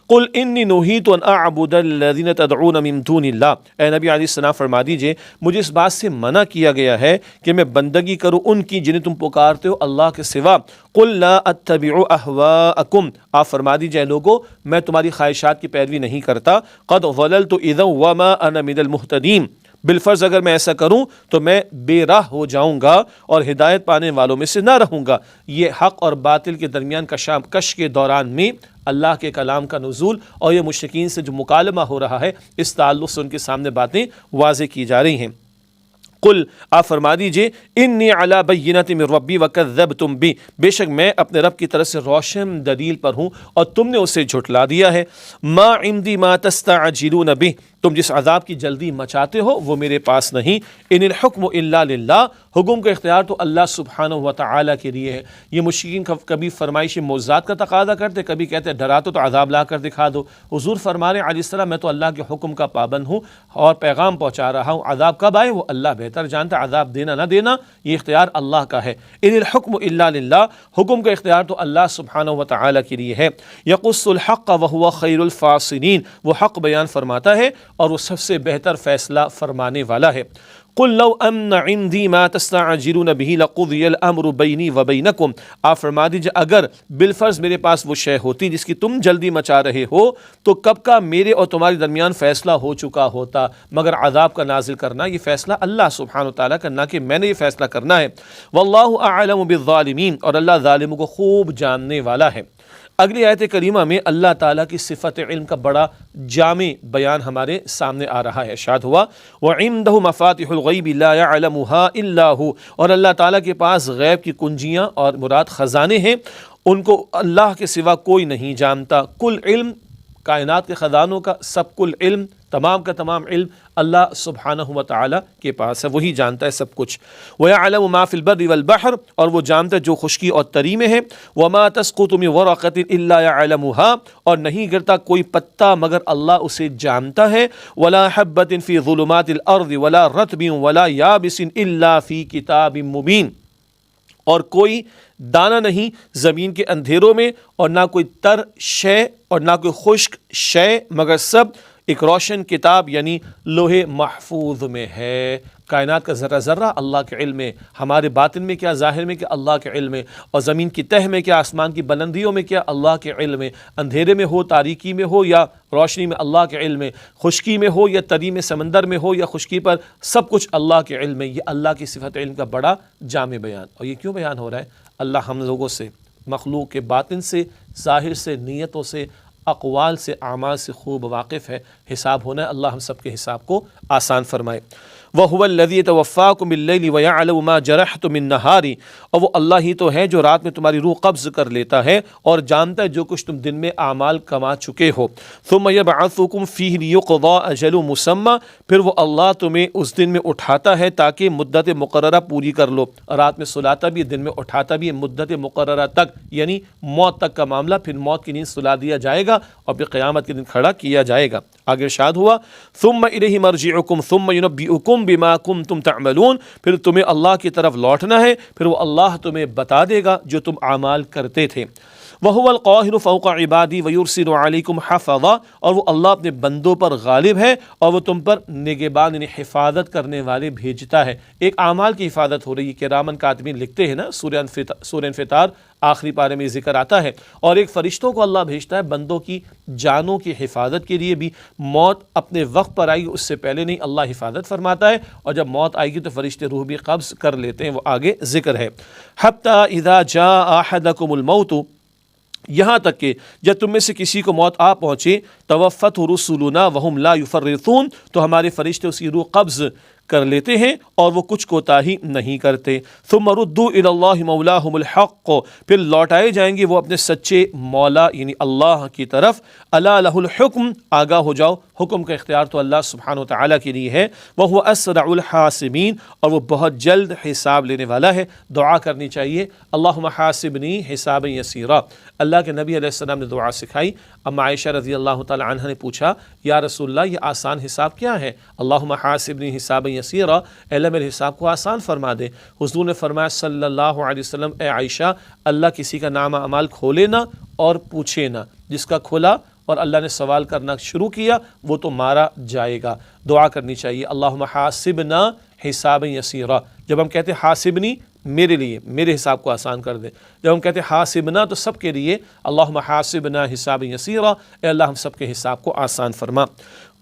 قل انی نہیت ان اعبد الذین تدعون من دون اللہ، اے نبی علیہ السلام فرما دیجئے مجھے اس بات سے منع کیا گیا ہے کہ میں بندگی کروں ان کی جنہیں تم پکارتے ہو اللہ کے سوا۔ قل لا اتبع اہواءکم، آپ فرما دیجئے لوگو میں تمہاری خواہشات کی پیروی نہیں کرتا، قد ضللت اذا وما انا من المہتدین، بالفرض اگر میں ایسا کروں تو میں بے راہ ہو جاؤں گا اور ہدایت پانے والوں میں سے نہ رہوں گا۔ یہ حق اور باطل کے درمیان کشمکش کے دوران میں اللہ کے کلام کا نزول اور یہ مشرکین سے جو مکالمہ ہو رہا ہے اس تعلق سے ان کے سامنے باتیں واضح کی جا رہی ہیں۔ قل، آپ فرما دیجئے انی علی بینۃ من ربی وکذبتم بی، بے شک میں اپنے رب کی طرف سے روشن دلیل پر ہوں اور تم نے اسے جھٹلا دیا ہے۔ ما عندی ما تستعجلون بہ، تم جس عذاب کی جلدی مچاتے ہو وہ میرے پاس نہیں۔ ان الحکم الا للہ، حکم کا اختیار تو اللہ سبحانہ و تعالیٰ کے لیے ہے۔ یہ مشرکین کبھی فرمائش معجزات کا تقاضا کرتے، کبھی کہتے ڈراتے تو عذاب لا کر دکھا دو۔ حضور فرما رہے ہیں علیہ السلام میں تو اللہ کے حکم کا پابند ہوں اور پیغام پہنچا رہا ہوں، عذاب کب آئے وہ اللہ بہتر جانتا ہے، عذاب دینا نہ دینا یہ اختیار اللہ کا ہے۔ ان الحکم الا للہ، حکم کا اختیار تو اللہ سبحانہ و تعالیٰ کے لیے ہے۔ یقص الحق وہو خیر الفاصلین، وہ حق بیان فرماتا ہے اور وہ سب سے بہتر فیصلہ فرمانے والا ہے۔ قل لو ان عندی ما تستعجلون به لقضی الامر بینی وبینکم، آپ فرما دیجئے اگر بالفرض میرے پاس وہ شے ہوتی جس کی تم جلدی مچا رہے ہو تو کب کا میرے اور تمہارے درمیان فیصلہ ہو چکا ہوتا، مگر عذاب کا نازل کرنا یہ فیصلہ اللہ سبحانہ وتعالیٰ کا، نہ کہ میں نے یہ فیصلہ کرنا ہے۔ واللہ اعلم بالظالمین، اور اللہ ظالموں کو خوب جاننے والا ہے۔ اگلی آیت کریمہ میں اللہ تعالیٰ کی صفت علم کا بڑا جامع بیان ہمارے سامنے آ رہا ہے۔ ارشاد ہوا وَعِندَهُ مَفَاتِحُ الْغَيْبِ لَا يَعْلَمُهَا إِلَّا هُوَ، اور اللہ تعالیٰ کے پاس غیب کی کنجیاں اور مراد خزانے ہیں، ان کو اللہ کے سوا کوئی نہیں جانتا۔ کل علم، کائنات کے خزانوں کا سب کل علم، تمام کا تمام علم اللہ سبحانہ و تعالیٰ کے پاس ہے، وہی جانتا ہے سب کچھ۔ وَيَعْلَمُ مَا فِي الْبَرِّ وَالْبَحْرِ، اور وہ جانتا ہے جو خشکی اور تری میں ہے۔ وَمَا تَسْقُطُ مِن وَرَقَةٍ إِلَّا يَعْلَمُهَا، اور نہیں گرتا کوئی پتا مگر اللہ اسے جانتا ہے۔ وَلَا حَبَّةٍ فِي ظُلُمَاتِ الْأَرْضِ وَلَا رَطْبٍ وَلَا يَابِسٍ إِلَّا فِي كِتَابٍ مُبِينٍ، اور کوئی دانہ نہیں زمین کے اندھیروں میں اور نہ کوئی تر شے اور نہ کوئی خشک شے مگر سب ایک روشن کتاب یعنی لوح محفوظ میں ہے۔ کائنات کا ذرہ ذرہ اللہ کے علم میں، ہمارے باطن میں کیا ظاہر میں کیا اللہ کے علم میں، اور زمین کی تہ میں کیا آسمان کی بلندیوں میں کیا اللہ کے علم میں، اندھیرے میں ہو تاریکی میں ہو یا روشنی میں اللہ کے علم میں، خشکی میں ہو یا تری میں سمندر میں ہو یا خشکی پر، سب کچھ اللہ کے علم میں۔ یہ اللہ کی صفت علم کا بڑا جامع بیان۔ اور یہ کیوں بیان ہو رہا ہے؟ اللہ ہم لوگوں سے، مخلوق کے باطن سے، ظاہر سے، نیتوں سے، اقوال سے، اعمال سے خوب واقف ہے۔ حساب ہونا ہے، اللہ ہم سب کے حساب کو آسان فرمائے۔ وَهُوَ الَّذِي يَتَوَفَّاكُم بِاللَّيْلِ وَيَعْلَمُ مَا جَرَحْتُم بِالنَّهَارِ، اور وہ اللہ ہی تو ہے جو رات میں تمہاری روح قبض کر لیتا ہے اور جانتا ہے جو کچھ تم دن میں اعمال کما چکے ہو۔ ثُمَّ يَبْعَثُكُم فِيهِ لِيُقْضَىٰ أَجَلٌ مُّسَمًّى، پھر وہ اللہ تمہیں اس دن میں اٹھاتا ہے تاکہ مدت مقررہ پوری کر لو۔ رات میں سلاتا بھی ہے، دن میں اٹھاتا بھی ہے، مدت مقررہ تک یعنی موت تک کا معاملہ، پھر موت کی نیند سلا دیا جائے گا اور پھر قیامت کے دن کھڑا کیا جائے گا۔ آگے ارشاد ہوا ثم الیہ مرجعکم ثم ینبئکم بما کنتم تعملون، پھر تمہیں اللہ کی طرف لوٹنا ہے، پھر وہ اللہ تمہیں بتا دے گا جو تم اعمال کرتے تھے۔ وَهُوَ الْقَاهِرُ فَوْقَ عِبَادِهِ وَيُرْسِلُ عَلَيْكُمْ حَفَظًا، اور وہ اللہ اپنے بندوں پر غالب ہے اور وہ تم پر نگہبان یعنی حفاظت کرنے والے بھیجتا ہے۔ ایک اعمال کی حفاظت ہو رہی ہے، کرامن کاتبین لکھتے ہیں نا، سورہ انفطار آخری پارے میں ذکر آتا ہے، اور ایک فرشتوں کو اللہ بھیجتا ہے بندوں کی جانوں کی حفاظت کے لیے بھی۔ موت اپنے وقت پر آئے گی، اس سے پہلے نہیں، اللہ حفاظت فرماتا ہے، اور جب موت آئے گی تو فرشتے روح بھی قبض کر لیتے ہیں، وہ آگے ذکر ہے۔ حَتَّى إِذَا جَاءَ أَحَدَكُمُ الْمَوْتُ، یہاں تک کہ جب تم میں سے کسی کو موت آ پہنچے، توفت رسولنا وہم لا یفرطون، تو ہمارے فرشتے اس کی روح قبض کر لیتے ہیں اور وہ کچھ کوتاہی نہیں کرتے۔ ثم ردوا الی اللہ مولاہم الحق، پھر لوٹائے جائیں گے وہ اپنے سچے مولا یعنی اللہ کی طرف۔ الا لہ الحکم، آگاہ ہو جاؤ، حکم کا اختیار تو اللہ سبحانہ وتعالیٰ کے لیے ہے۔ وہو اسرع الحاسبین، اور وہ بہت جلد حساب لینے والا ہے۔ دعا کرنی چاہیے، اللہم حاسبنی حسابا یسیرا۔ اللہ کے نبی علیہ السلام نے دعا سکھائی۔ اما عائشہ رضی اللہ تعالی عنہ نے پوچھا یا رسول اللہ یہ آسان حساب کیا ہے؟ اللہم حاسبنی حسابا یسیرا، اے اللہ میرے حساب کو آسان فرما دے۔ حضور نے فرمایا صلی اللہ علیہ وسلم، اے عائشہ اللہ کسی کا نام اعمال کھولے نہ اور پوچھے نہ، جس کا کھلا اور اللہ نے سوال کرنا شروع کیا وہ تو مارا جائے گا۔ دعا کرنی چاہیے اللہم حاسبنا حسابا یسیرا۔ جب ہم کہتے ہیں حاسبنی میرے لیے، میرے حساب کو آسان کر دے، جب ہم کہتے ہیں حاسبنا تو سب کے لیے، اللہم حاسبنا حسابا یسیرا، اے اللہ ہم سب کے حساب کو آسان فرما۔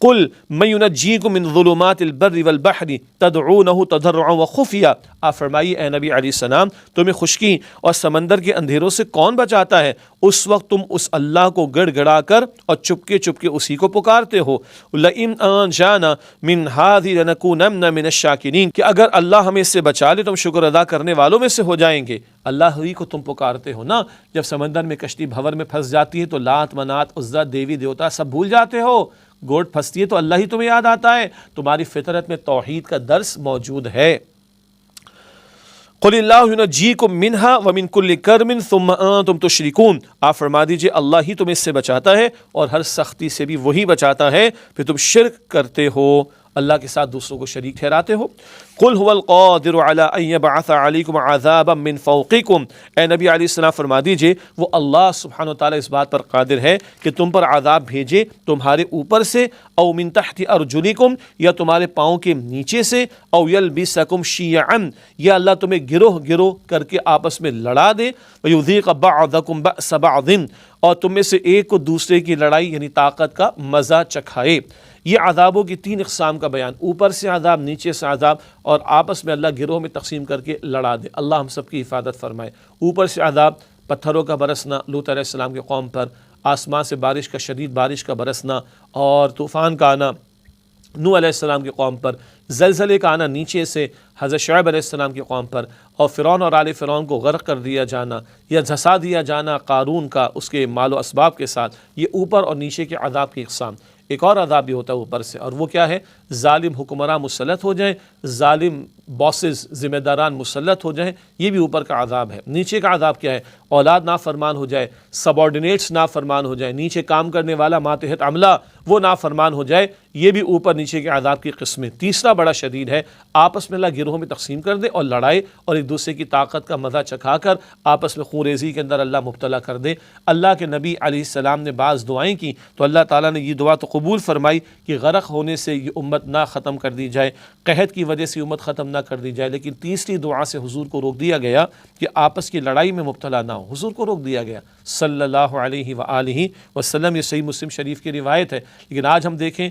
قل من ینجیکم من ظلمات البر والبحر تدعونہ تضرعا وخفیا، آپ فرمائیے اے نبی علیہ السلام تمہیں خشکی اور سمندر کے اندھیروں سے کون بچاتا ہے؟ اس وقت تم اس اللہ کو گڑ گڑا کر اور چپکے چپکے اسی کو پکارتے ہو۔ لئن انجانا من هذه لنکونن من الشاکرین، کہ اگر اللہ ہمیں اس سے بچا لے تو ہم شکر ادا کرنے والوں میں سے ہو جائیں گے۔ اللہ ہی کو تم پکارتے ہو نا، جب سمندر میں کشتی بھور میں پھنس جاتی ہے تو لات منات عزا دیوی دیوتا سب بھول جاتے ہو، گوٹ پھنستی ہے تو اللہ ہی تمہیں یاد آتا ہے، تمہاری فطرت میں توحید کا درس موجود ہے۔ قل اللہ ینجیکم منہا ومن کل کرم ثم انتم تشرکون، آپ فرما دیجئے اللہ ہی تمہیں اس سے بچاتا ہے اور ہر سختی سے بھی وہی بچاتا ہے، پھر تم شرک کرتے ہو، اللہ کے ساتھ دوسروں کو شریک ٹھہراتے ہو۔ قل هو القادر على ان يبعث عليكم عذابا من فوقكم، اے نبی علیہ السلام فرما دیجئے وہ اللہ سبحانہ وتعالی اس بات پر قادر ہے کہ تم پر عذاب بھیجے تمہارے اوپر سے، او من تحت ارجلکم، یا تمہارے پاؤں کے نیچے سے، او یلبسکم شیعا، یا اللہ تمہیں گروہ گروہ کر کے آپس میں لڑا دے، ویذیق بعضکم بأس بعض، اور تم میں سے ایک کو دوسرے کی لڑائی یعنی طاقت کا مزہ چکھائے۔ یہ عذابوں کی تین اقسام کا بیان، اوپر سے عذاب، نیچے سے عذاب، اور آپس میں اللہ گروہ میں تقسیم کر کے لڑا دے۔ اللہ ہم سب کی حفاظت فرمائے۔ اوپر سے عذاب، پتھروں کا برسنا لوط علیہ السلام کے قوم پر، آسمان سے بارش کا، شدید بارش کا برسنا اور طوفان کا آنا نوح علیہ السلام کی قوم پر، زلزلے کا آنا نیچے سے حضرت شعیب علیہ السلام کی قوم پر، اور فرعون اور آل فرعون کو غرق کر دیا جانا یا دھسا دیا جانا قارون کا اس کے مال و اسباب کے ساتھ، یہ اوپر اور نیچے کے عذاب کی اقسام۔ ایک اور عذاب بھی ہوتا ہے اوپر سے، اور وہ کیا ہے؟ ظالم حکمراں مسلط ہو جائیں، ظالم باسز ذمہ داران مسلط ہو جائیں، یہ بھی اوپر کا عذاب ہے۔ نیچے کا عذاب کیا ہے؟ اولاد نافرمان ہو جائے، سبارڈینیٹس نافرمان ہو جائے، نیچے کام کرنے والا ماتحت عملہ وہ نافرمان ہو جائے، یہ بھی اوپر نیچے کے عذاب کی قسمیں۔ تیسرا بڑا شدید ہے، آپس میں اللہ گروہوں میں تقسیم کر دے اور لڑائے اور ایک دوسرے کی طاقت کا مزہ چکھا کر آپس میں خون ریزی کے اندر اللہ مبتلا کر دے۔ اللہ کے نبی علیہ السلام نے بعض دعائیں کی تو اللہ تعالیٰ نے یہ دعا تو قبول فرمائی کہ غرق ہونے سے یہ امت نہ ختم کر دی جائے، قحط کی وجہ سے امت ختم نہ کر دی جائے، لیکن تیسری دعا سے حضور کو روک دیا گیا کہ آپس کی لڑائی میں مبتلا نہ ہو، حضور کو روک دیا گیا صلی اللہ علیہ وآلہ وسلم۔ یہ صحیح مسلم شریف کی روایت ہے۔ لیکن آج ہم دیکھیں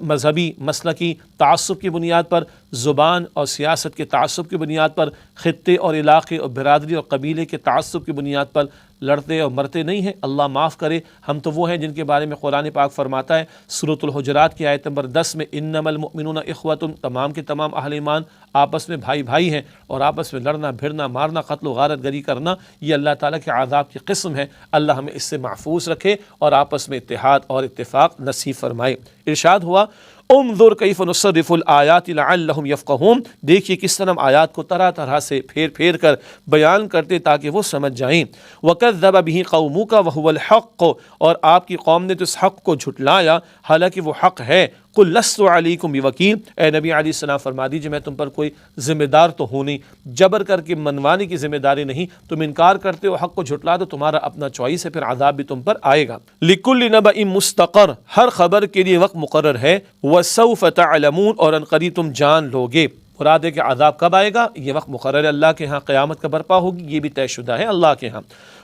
مذہبی مسلکی تعصب کی بنیاد پر، زبان اور سیاست کے تعصب کی بنیاد پر، خطے اور علاقے اور برادری اور قبیلے کے تعصب کی بنیاد پر لڑتے اور مرتے نہیں ہیں۔ اللہ معاف کرے، ہم تو وہ ہیں جن کے بارے میں قرآن پاک فرماتا ہے سورۃ الحجرات کی آیت نمبر 10 میں، انما المؤمنون اخوۃ، تمام کے تمام اہل ایمان آپس میں بھائی بھائی ہیں، اور آپس میں لڑنا بھیڑنا مارنا قتل و غارت گری کرنا یہ اللہ تعالیٰ کے عذاب کی قسم ہے۔ اللہ ہمیں اس سے محفوظ رکھے اور آپس میں اتحاد اور اتفاق نصیب فرمائے۔ ارشاد ہوا انظر کیف نصرف الآیات لعلہم یفقہون، دیکھیے کس طرح ہم آیات کو طرح طرح سے پھیر پھیر کر بیان کرتے تاکہ وہ سمجھ جائیں۔ وکذب بہ قومک وہو الحق، اور آپ کی قوم نے تو اس حق کو جھٹلایا حالانکہ وہ حق ہے۔ قل لست علیکم بوکیل، اے نبی علیہ السلام فرما دیجیے میں تم پر کوئی ذمہ دار تو ہوں نہیں، جبر کر کے منوانے کی ذمہ داری نہیں، تم انکار کرتے ہو حق کو جھٹلا دو، تمہارا اپنا چوائس ہے، پھر عذاب بھی تم پر آئے گا۔ لکل نبأ مستقر، ہر خبر کے لیے وقت مقرر ہے، وسوف تعلمون، اور عنقریب تم جان لوگے۔ مراد ہے کہ عذاب کب آئے گا یہ وقت مقرر ہے اللہ کے ہاں، قیامت کا برپا ہوگی یہ بھی طے شدہ ہے اللہ کے ہاں۔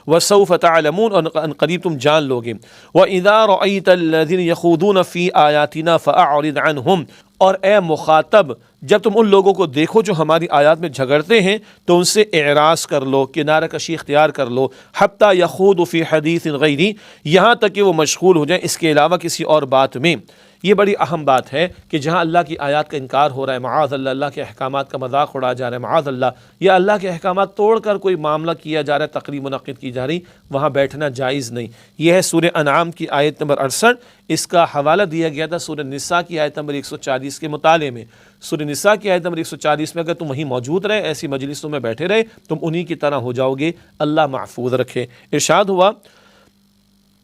وسوف تعلمون، اور عنقریب تم جان لوگے۔ وَإِذَا رَأَيْتَ الَّذِينَ يَخُوضُونَ فِي آيَاتِنَا فَأَعْرِضْ عَنْهُمْ، اور اے مخاطب جب تم ان لوگوں کو دیکھو جو ہماری آیات میں جھگڑتے ہیں تو ان سے اعراض کر لو، کنارہ کشی اختیار کر لو۔ حَتَّى يَخُوضُوا فِي حَدِيثٍ غَيْرِهِ، یہاں تک کہ وہ مشغول ہو جائیں اس کے علاوہ کسی اور بات میں۔ یہ بڑی اہم بات ہے کہ جہاں اللہ کی آیات کا انکار ہو رہا ہے، معاذ اللہ، اللہ کے احکامات کا مذاق اڑایا جا رہا ہے معاذ اللہ، یا اللہ کے احکامات توڑ کر کوئی معاملہ کیا جا رہا ہے، تقریب منعقد کی جا رہی، وہاں بیٹھنا جائز نہیں۔ یہ ہے سورہ انعام کی آیت نمبر 68، اس کا حوالہ دیا گیا تھا سورہ نساء کی آیت نمبر 140 کے مطالعے میں۔ سورہ نساء کی آیت نمبر 140 میں اگر تم وہیں موجود رہے، ایسی مجلسوں میں بیٹھے رہے، تم انہی کی طرح ہو جاؤ گے، اللہ محفوظ رکھے۔ ارشاد ہوا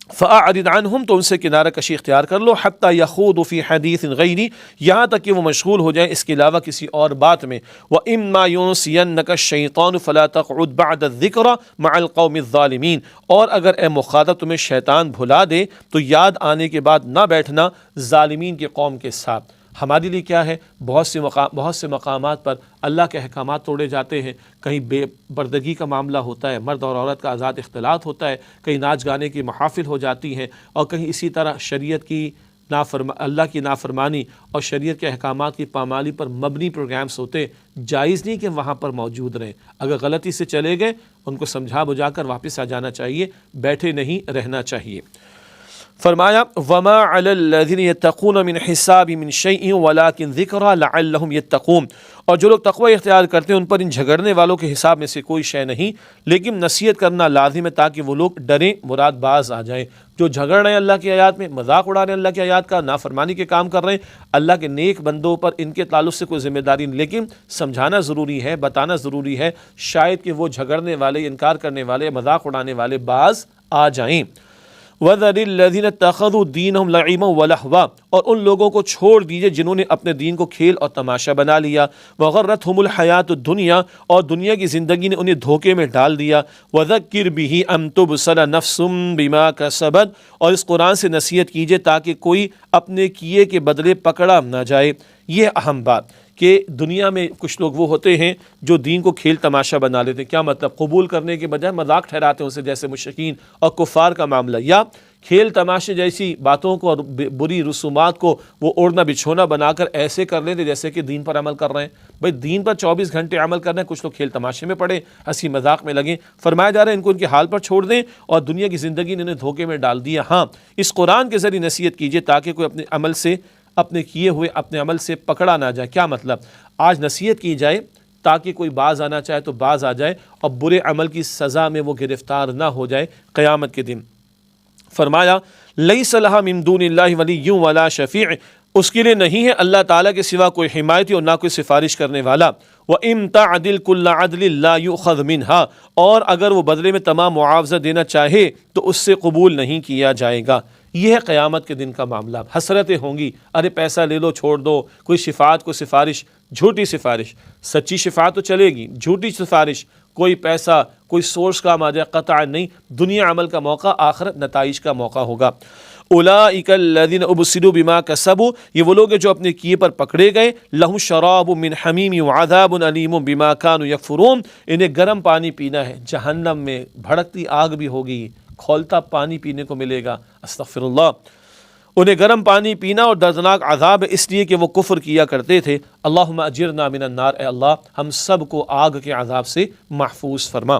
فأعرض عنہم، تو ان سے کنارہ کشی اختیار کر لو، حتی یخوضوا فی حدیث غیری، یہاں تک کہ وہ مشغول ہو جائیں اس کے علاوہ کسی اور بات میں۔ وَإِمَّا يُنْسِيَنَّكَ الشَّيْطَانُ فَلَا تَقْعُدْ بَعْدَ الذِّكْرَى مَعَ الْقَوْمِ الظَّالِمِينَ، اور اگر اے مخاطب تمہیں شیطان بھلا دے تو یاد آنے کے بعد نہ بیٹھنا ظالمین کی قوم کے ساتھ۔ ہمارے لیے کیا ہے، بہت سے مقامات پر اللہ کے احکامات توڑے جاتے ہیں، کہیں بے پردگی کا معاملہ ہوتا ہے، مرد اور عورت کا آزاد اختلاط ہوتا ہے، کہیں ناچ گانے کی محافل ہو جاتی ہیں، اور کہیں اسی طرح شریعت کی اللہ کی نافرمانی اور شریعت کے احکامات کی پامالی پر مبنی پروگرامز ہوتے۔ جائز نہیں کہ وہاں پر موجود رہیں، اگر غلطی سے چلے گئے ان کو سمجھا بجھا کر واپس آ جانا چاہیے، بیٹھے نہیں رہنا چاہیے۔ فرمایا وما علی الذین یتقون من حساب من شیء ولکن ذکری لعلہم یتقون، اور جو لوگ تقوی اختیار کرتے ہیں ان پر ان جھگڑنے والوں کے حساب میں سے کوئی شے نہیں، لیکن نصیحت کرنا لازم ہے تاکہ وہ لوگ ڈریں، مراد باز آ جائیں۔ جو جھگڑ رہے ہیں اللہ کی آیات میں، مذاق اڑا رہے ہیں اللہ کی آیات کا، نافرمانی کے کام کر رہے ہیں، اللہ کے نیک بندوں پر ان کے تعلق سے کوئی ذمہ داری نہیں، لیکن سمجھانا ضروری ہے، بتانا ضروری ہے، شاید کہ وہ جھگڑنے والے، انکار کرنے والے، مذاق اڑانے والے باز آ جائیں۔ وَذَرِ الَّذِينَ اتَّخَذُوا دِينَهُمْ لَعِبًا وَلَهْوًا، اور ان لوگوں کو چھوڑ دیجئے جنہوں نے اپنے دین کو کھیل اور تماشا بنا لیا۔ وَغَرَّتْهُمُ الْحَيَاةُ الدُّنْيَا، اور دنیا کی زندگی نے انہیں دھوکے میں ڈال دیا۔ وَذَكِّرْ بِهِ أَن تُبْصَرَ نَفْسٌ بِمَا كَسَبَتْ، اور اس قرآن سے نصیحت کیجئے تاکہ کوئی اپنے کیے کے بدلے پکڑا نہ جائے۔ یہ اہم بات کہ دنیا میں کچھ لوگ وہ ہوتے ہیں جو دین کو کھیل تماشا بنا لیتے ہیں، کیا مطلب، قبول کرنے کے بجائے مذاق ٹھہراتے ہیں اسے، جیسے مشرکین اور کفار کا معاملہ، یا کھیل تماشے جیسی باتوں کو اور بری رسومات کو وہ اوڑھنا بچھونا بنا کر ایسے کر لیتے جیسے کہ دین پر عمل کر رہے ہیں۔ بھئی دین پر 24 گھنٹے عمل کر رہے ہیں، کچھ لوگ کھیل تماشے میں پڑے، ہنسی مذاق میں لگیں۔ فرمایا جا رہا ہے ان کو ان کے حال پر چھوڑ دیں، اور دنیا کی زندگی نے انہیں دھوکے میں ڈال دیا۔ ہاں، اس قرآن کے ذریعے نصیحت کیجئے تاکہ کوئی اپنے عمل سے، اپنے کیے ہوئے اپنے عمل سے پکڑا نہ جائے۔ کیا مطلب، آج نصیحت کی جائے تاکہ کوئی باز آنا چاہے تو باز آ جائے، اور برے عمل کی سزا میں وہ گرفتار نہ ہو جائے قیامت کے دن۔ فرمایا لیس لہا من دون اللہ ولی ولا شفیع، اس کے لیے نہیں ہے اللہ تعالیٰ کے سوا کوئی حمایتی اور نہ کوئی سفارش کرنے والا۔ وَإِن تَعْدِلْ كُلَّ عَدْلٍ لَا يُؤْخَذْ مِنْهَا، اور اگر وہ بدلے میں تمام معاوضہ دینا چاہے تو اس سے قبول نہیں کیا جائے گا۔ یہ ہے قیامت کے دن کا معاملہ۔ حسرتیں ہوں گی، ارے پیسہ لے لو چھوڑ دو، کوئی شفاعت کو سفارش، جھوٹی سفارش، سچی شفاعت تو چلے گی، جھوٹی سفارش، کوئی پیسہ کوئی سورس کام آ جائے، قطع نہیں، دنیا عمل کا موقع، آخرت نتائج کا موقع ہوگا۔ اولئک الذین ابصروا بما کسبوا، یہ وہ لوگ ہیں جو اپنے کیے پر پکڑے گئے۔ لہم شراب من حمیم وعذاب علیم بما کانوا یکفرون، انہیں گرم پانی پینا ہے، جہنم میں بھڑکتی آگ بھی ہوگی، کھولتا پانی پینے کو ملے گا، استغفر اللہ، انہیں گرم پانی پینا اور دردناک عذاب ہے، اس لیے کہ وہ کفر کیا کرتے تھے۔ اللہم اجرنا من النار، اے اللہ ہم سب کو آگ کے عذاب سے محفوظ فرما۔